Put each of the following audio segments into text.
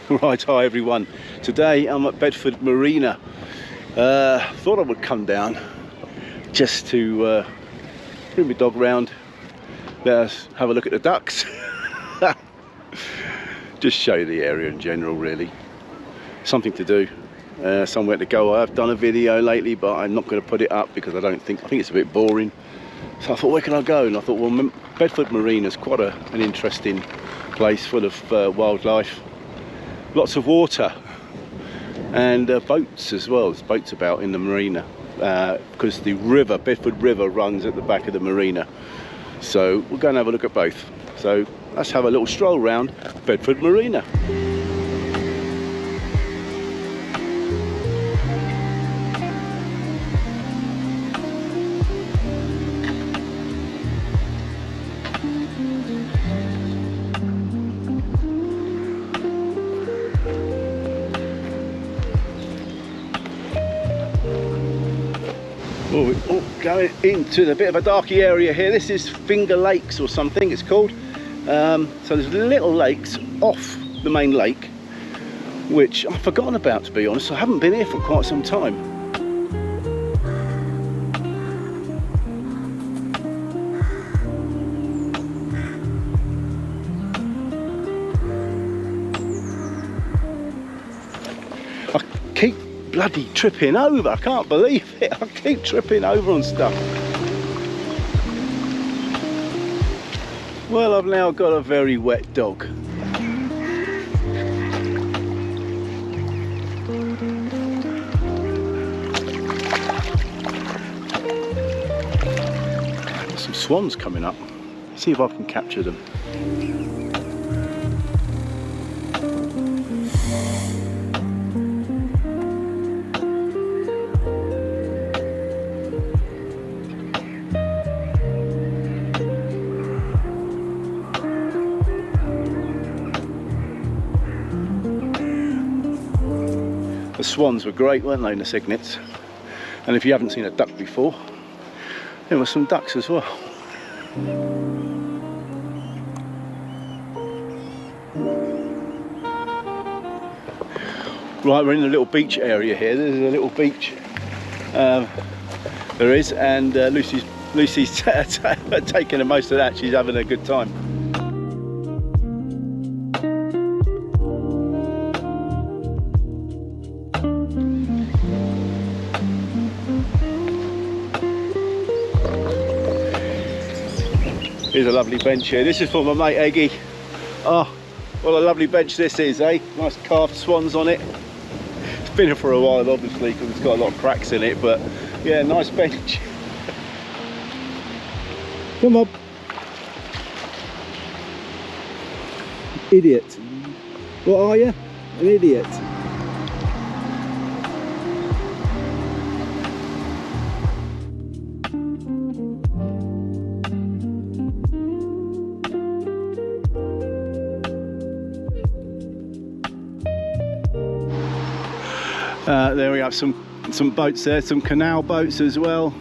Right, hi everyone. Today I'm at Bedford Marina. Thought I would come down just to bring my dog round, let us have a look at the ducks. Just show you the area in general, really. Something to do, somewhere to go. I've done a video lately, but I'm not going to put it up because I think it's a bit boring. So I thought, where can I go? And I thought, well, Bedford Marina is quite an interesting place, full of wildlife, lots of water, and boats as well. There's boats about in the marina because the river, Bedford River, runs at the back of the marina. So we're going to have a look at both. So let's have a little stroll round Bedford Marina. Oh, going into a bit of a darky area here. This is Finger Lakes or something it's called. So there's little lakes off the main lake, which I've forgotten about, to be honest. I haven't been here for quite some time. I keep bloody tripping over. I can't believe it. I keep tripping over on stuff. Well, I've now got a very wet dog. There's some swans coming up. See if I can capture them. The swans were great, weren't they, in the cygnets? And if you haven't seen a duck before, there were some ducks as well. Right, we're in a little beach area here. There's a little beach. There is, and Lucy's taking the most of that. She's having a good time. Here's a lovely bench here. This is for my mate Eggy. Oh, what a lovely bench this is, eh? Nice carved swans on it. It's been here for a while, obviously, because it's got a lot of cracks in it, but yeah, nice bench. Come on. Idiot. What are you? An idiot. There we have some boats there, some canal boats as well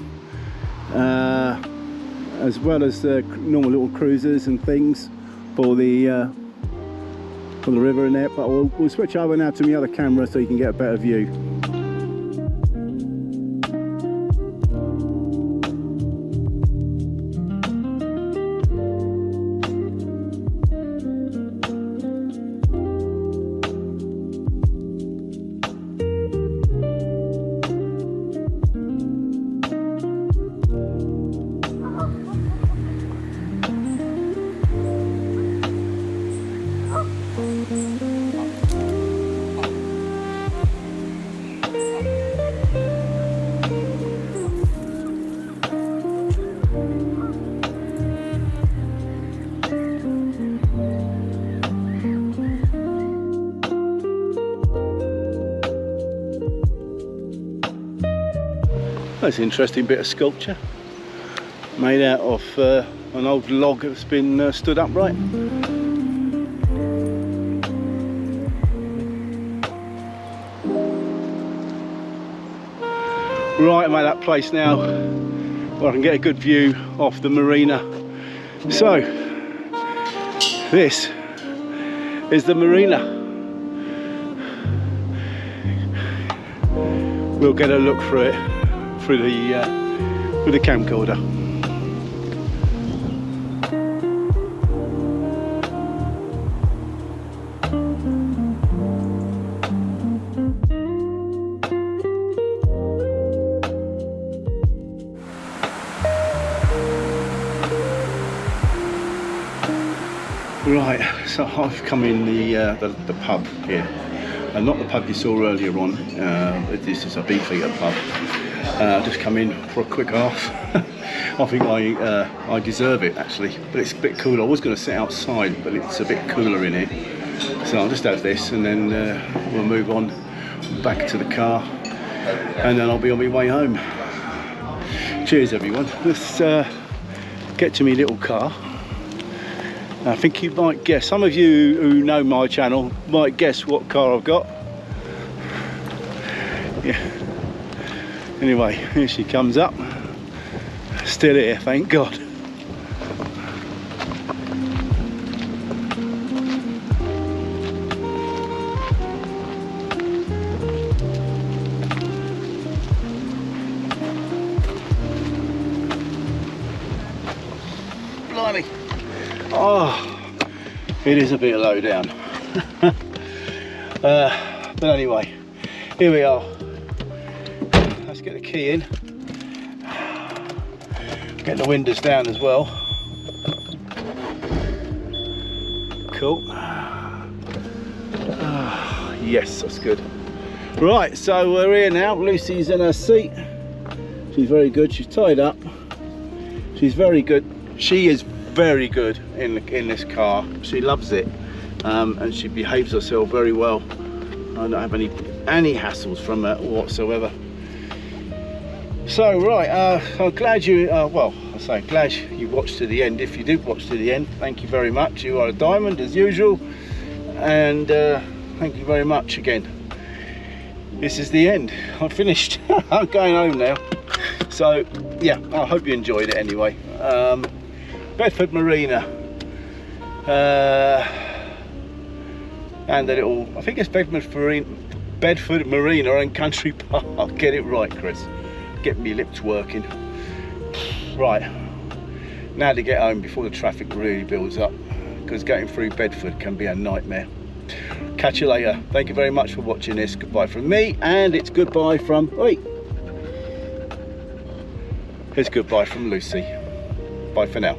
as the normal little cruisers and things for the river in there. But we'll switch over now to my other camera so you can get a better view. That's an interesting bit of sculpture made out of an old log that's been stood upright. Right, I'm at that place now where I can get a good view off the marina. So, this is the marina. we'll get a look through it through the camcorder. Right, so I've come in the pub here, and not the pub you saw earlier on. This is a Beefeater pub. Just come in for a quick half. I think I deserve it actually, but it's a bit cool. I was going to sit outside, but it's a bit cooler in here, so I'll just have this, and then we'll move on back to the car, and then I'll be on my way home. Cheers everyone. Let's get to my little car. I think you might guess, some of you who know my channel might guess what car I've got. Yeah. Anyway, here she comes up. Still here, thank God. Blimey. Oh, it is a bit low down. But anyway, here we are. Let's get the key in. Get the windows down as well. Cool. Yes, that's good. Right, so we're here now. Lucy's in her seat. She's very good. She's tied up. She's very good. She is very good in this car. She loves it, and she behaves herself very well. I don't have any hassles from her whatsoever. So right, I'm glad you well, I say glad you watched to the end. If you did watch to the end, thank you very much. You are a diamond as usual, and thank you very much again. This is the end. I'm finished. I'm going home now. So yeah, I hope you enjoyed it anyway. Bedford Marina, and a little, I think it's Bedford Marina and Country Park. Get it right, Chris. Get me lips working. Right, now to get home before the traffic really builds up, because getting through Bedford can be a nightmare. Catch you later. Thank you very much for watching this. Goodbye from me, and it's goodbye from, wait, it's goodbye from Lucy. Bye for now.